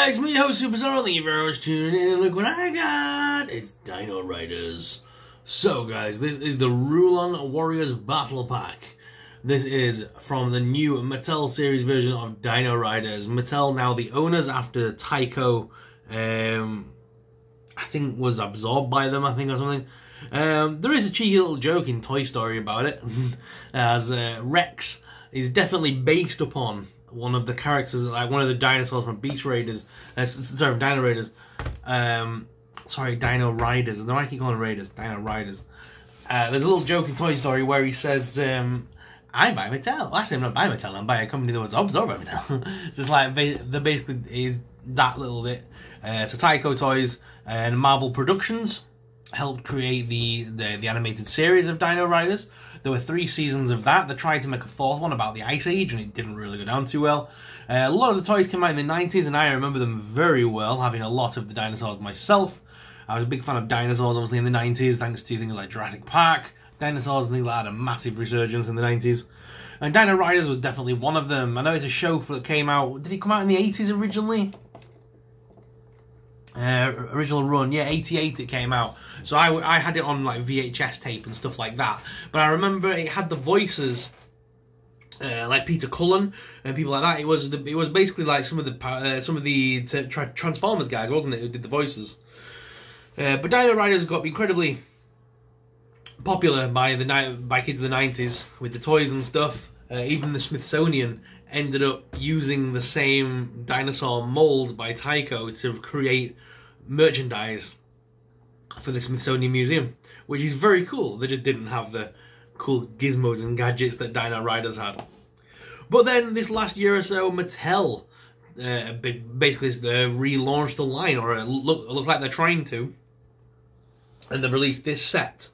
guys, me host Super Zorro. Thank you very much for tuning in. Look what I got! It's Dino Riders. So guys, this is the Rulon Warriors Battle Pack. This is from the new Mattel series version of Dino Riders. Mattel now the owners after Tyco, I think was absorbed by them, I think, or something. There is a cheeky little joke in Toy Story about it, as Rex is definitely based upon one of the characters, like one of the dinosaurs from Beast Raiders, sorry, Dino Raiders. Sorry, Dino Riders. I don't know why I keep calling them Raiders. Dino Riders. There's a little joke in Toy Story where he says, I buy Mattel. Well, actually, I'm not buying Mattel. I'm buying a company that was absorbed by Mattel. Just like, the basically is that little bit. So Tyco Toys and Marvel Productions helped create the animated series of Dino Riders. There were 3 seasons of that. They tried to make a 4th one about the Ice Age, and it didn't really go down too well. A lot of the toys came out in the 90s, and I remember them very well, having a lot of the dinosaurs myself. I was a big fan of dinosaurs, obviously, in the 90s, thanks to things like Jurassic Park. Dinosaurs and things like that had a massive resurgence in the 90s. And Dino Riders was definitely one of them. I know it's a show that came out... Did it come out in the 80s originally? Original run, yeah, 88 it came out. So I had it on like VHS tape and stuff like that. But I remember it had the voices like Peter Cullen and people like that. It was basically like some of the Transformers guys, wasn't it, who did the voices. But Dino Riders got incredibly popular by kids of the 90s with the toys and stuff. Even the Smithsonian ended up using the same dinosaur mold by Tyco to create merchandise for the Smithsonian Museum, which is very cool. They just didn't have the cool gizmos and gadgets that Dino Riders had. But then this last year or so, Mattel basically relaunched the line, or it looks like they're trying to, and they've released this set.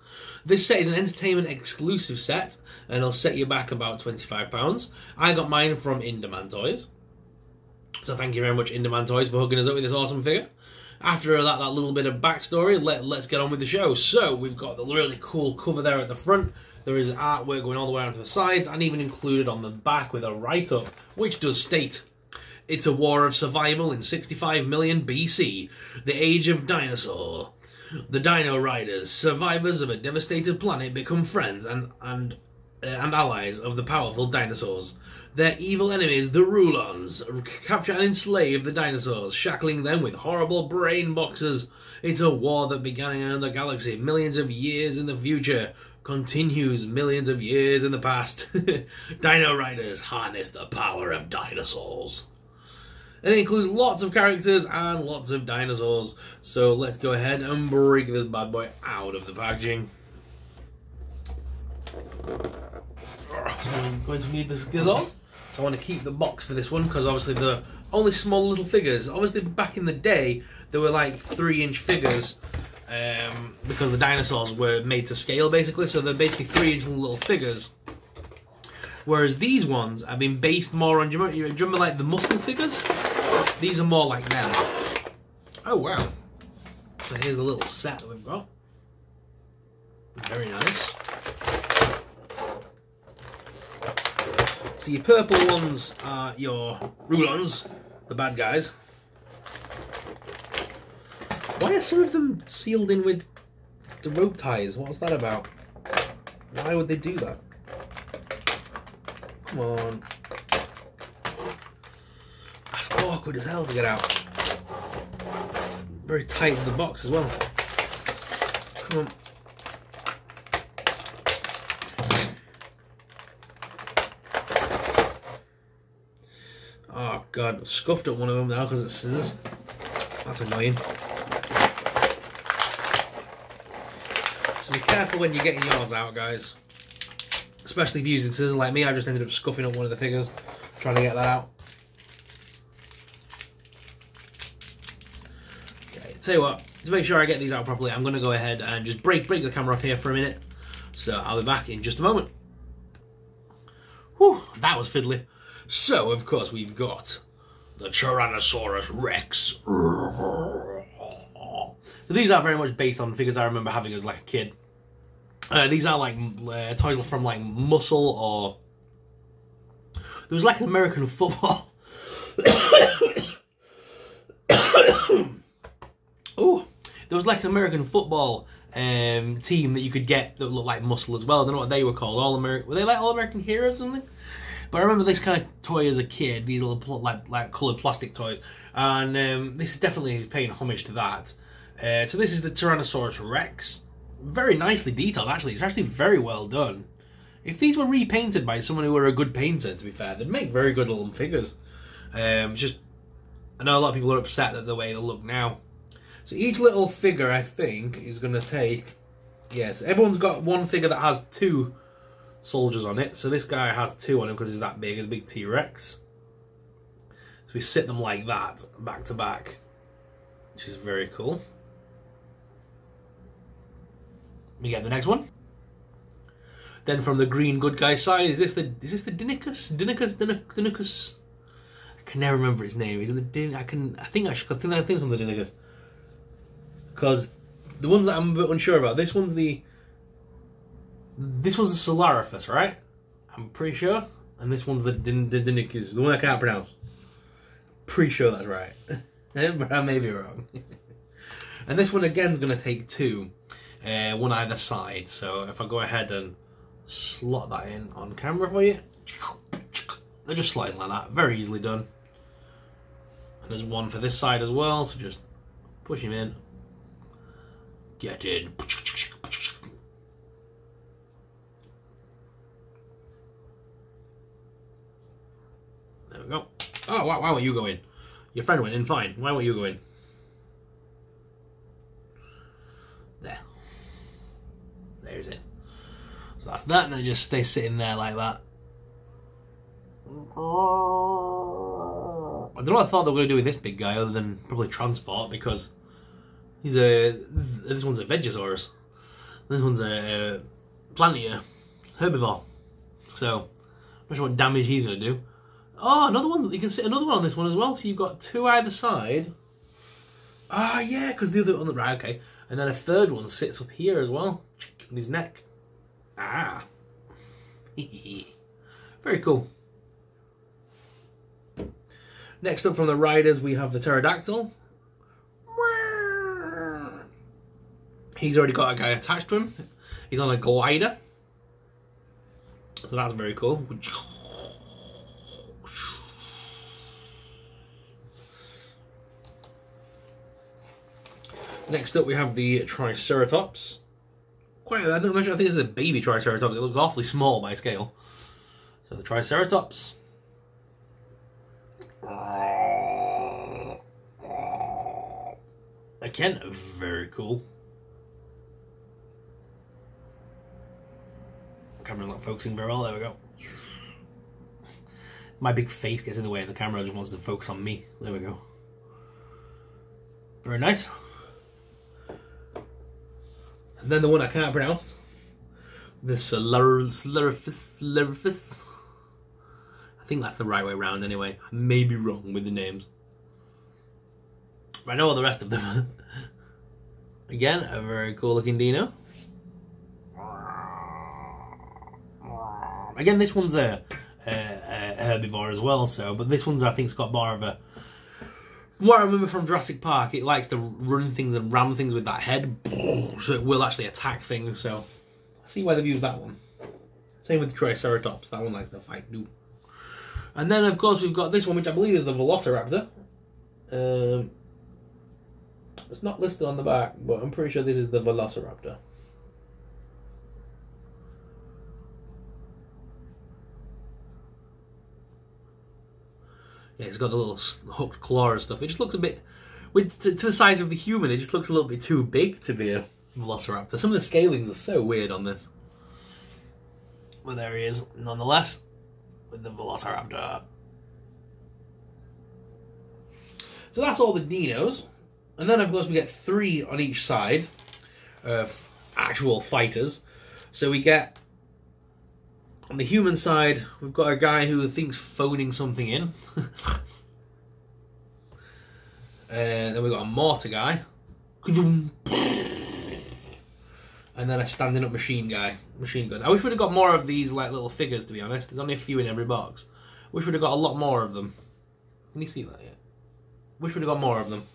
This set is an entertainment exclusive set, and it'll set you back about £25. I got mine from Inderman Toys. So thank you very much, Inderman Toys, for hooking us up with this awesome figure. After that little bit of backstory, let's get on with the show. So we've got the really cool cover there at the front. There is artwork going all the way around to the sides, and even included on the back with a write-up, which does state, "It's a war of survival in 65 million BC, the age of dinosaur. The Dino Riders, survivors of a devastated planet, become friends and allies of the powerful dinosaurs. Their evil enemies, the Rulons, capture and enslave the dinosaurs, shackling them with horrible brain boxes. It's a war that began in another galaxy millions of years in the future, continues millions of years in the past. Dino Riders harness the power of dinosaurs." And it includes lots of characters and lots of dinosaurs. So let's go ahead and break this bad boy out of the packaging. I'm going to need the scissors. So I want to keep the box for this one, because obviously they're only small little figures. Obviously back in the day, they were like 3-inch figures, because the dinosaurs were made to scale basically. So they're basically 3-inch little figures. Whereas these ones have been based more on, do you remember like the muscle figures? These are more like them. Oh wow. So here's a little set that we've got. Very nice. So your purple ones are your Rulons, the bad guys. Why are some of them sealed in with the rope ties? What's that about? Why would they do that? Come on. That's awkward as hell to get out. Very tight to the box as well. Come on. Oh god, scuffed up one of them now because it's scissors. That's annoying. So be careful when you're getting yours out, guys. Especially if you're using scissors like me. I just ended up scuffing up one of the figures trying to get that out. Okay, tell you what, to make sure I get these out properly, I'm going to go ahead and just break the camera off here for a minute. So I'll be back in just a moment. Whew, that was fiddly. So, of course, we've got the Tyrannosaurus Rex. So these are very much based on figures I remember having as like a kid. These are like toys from like Muscle, or there was like an American football Oh, there was like an American football team that you could get that looked like muscle as well. I don't know what they were called. Were they like All American Heroes or something? But I remember this kind of toy as a kid. These little like coloured plastic toys, and this is definitely paying homage to that. So this is the Tyrannosaurus Rex. Very nicely detailed, actually. It's actually very well done. If these were repainted by someone who were a good painter, to be fair, they'd make very good little figures. Just, I know a lot of people are upset at the way they look now. So each little figure, I think, is going to take... Yes, everyone's got one figure that has 2 soldiers on it. So this guy has 2 on him because he's that big. He's a big T-Rex. So we sit them like that, back to back, which is very cool. We get the next one. Then from the green good guy side, is this the Deinonychus? Deinonychus? I can never remember his name. Is it the I think it's from the Deinonychus. Because the ones that I'm a bit unsure about, this one's the Solariphus, right? I'm pretty sure. And this one's the Deinonychus, the one I can't pronounce. Pretty sure that's right. But I may be wrong. And this one again is going to take 2. One either side. So if I go ahead and slot that in on camera for you, they're just sliding like that, very easily done. And there's one for this side as well, so just push him in, get in. There we go. Oh, why won't you go in? Your friend went in fine. Why won't you go in? There. There's it. So that's that, and they just stay sitting there like that. I don't know what I thought they were going to do with this big guy other than probably transport, because this one's a Vegosaurus. This one's a plant eater, herbivore. So, I'm not sure what damage he's going to do. Oh, another one. You can sit another one on this one as well. So you've got 2 either side. Ah, yeah, because the other on the right, okay. And then a third one sits up here as well, on his neck. Ah. Very cool. Next up from the riders, we have the pterodactyl. He's already got a guy attached to him. He's on a glider. So that's very cool. Next up we have the Triceratops. I think this is a baby Triceratops. It looks awfully small by scale. So the Triceratops. Again, very cool. Camera not focusing very well. There we go. My big face gets in the way and the camera just wants to focus on me. There we go. Very nice. And then the one I can't pronounce. The Solariphus. I think that's the right way around anyway. I may be wrong with the names. But I know all the rest of them. Again, a very cool looking dino. Again, this one's a herbivore as well, but this one's, I think, got more of a... From what I remember from Jurassic Park, it likes to run things and ram things with that head, so it will actually attack things, so I see why they've used that one. Same with the Triceratops, that one likes to fight too. And then, of course, we've got this one, which I believe is the Velociraptor. It's not listed on the back, but I'm pretty sure this is the Velociraptor. Yeah, it's got the little hooked claw and stuff. It just looks a bit, to the size of the human, it just looks a little bit too big to be a Velociraptor. Some of the scalings are so weird on this. But there he is, nonetheless, with the Velociraptor. So that's all the dinos. And then, of course, we get 3 on each side of actual fighters. So we get, on the human side, we've got a guy who thinks phoning something in. Then we've got a mortar guy. And then a standing up machine gun. I wish we'd have got more of these like little figures, to be honest. There's only a few in every box. Wish we'd have got a lot more of them. Can you see that yet? Wish we'd have got more of them.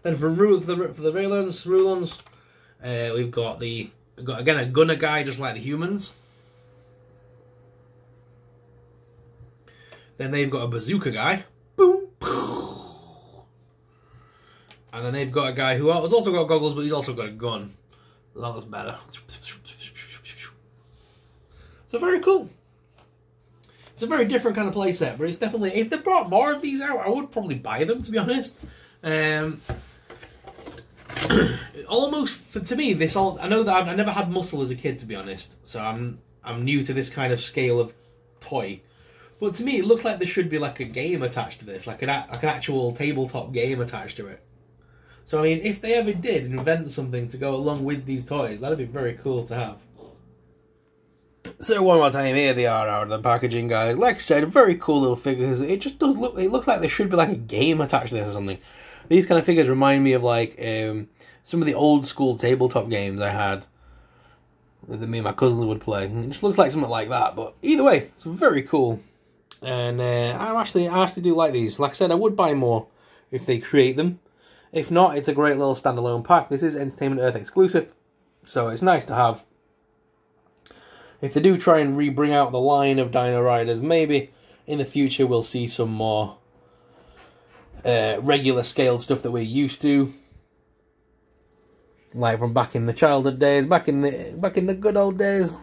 Then for the Rulons, we've got again a gunner guy just like the humans. Then they've got a bazooka guy. Boom. And then they've got a guy who has also got goggles, but he's also got a gun. That looks better. So very cool. It's a very different kind of playset, but it's definitely, if they brought more of these out, I would probably buy them, to be honest. Almost, to me, I know that I never had muscle as a kid, to be honest, so I'm new to this kind of scale of toy. But to me, it looks like there should be like a game attached to this, like an actual tabletop game attached to it. So I mean, if they ever did invent something to go along with these toys, that'd be very cool to have. So one more time, here they are out of the packaging, guys. Like I said, very cool little figures. It just does look, it looks like there should be like a game attached to this or something. These kind of figures remind me of like some of the old school tabletop games I had that me and my cousins would play. It just looks like something like that, but either way, it's very cool. And I actually do like these. Like I said, I would buy more if they create them. If not, it's a great little standalone pack. This is Entertainment Earth exclusive, so it's nice to have. If they do try and bring out the line of Dino Riders, maybe in the future we'll see some more regular scaled stuff that we're used to, like from back in the childhood days, back in the good old days.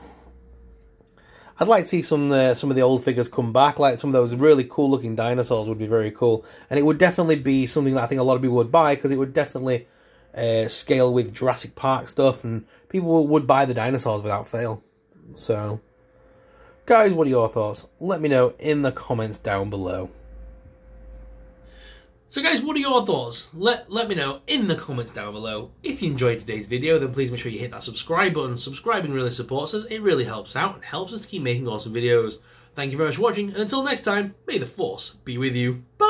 I'd like to see some of the old figures come back, like some of those really cool looking dinosaurs would be very cool, and it would definitely be something that I think a lot of people would buy, because it would definitely scale with Jurassic Park stuff, and people would buy the dinosaurs without fail. So, guys, what are your thoughts? Let me know in the comments down below. So guys, what are your thoughts? Let me know in the comments down below. If you enjoyed today's video, then please make sure you hit that subscribe button. Subscribing really supports us, it really helps out, and helps us to keep making awesome videos. Thank you very much for watching, and until next time, may the Force be with you. Bye!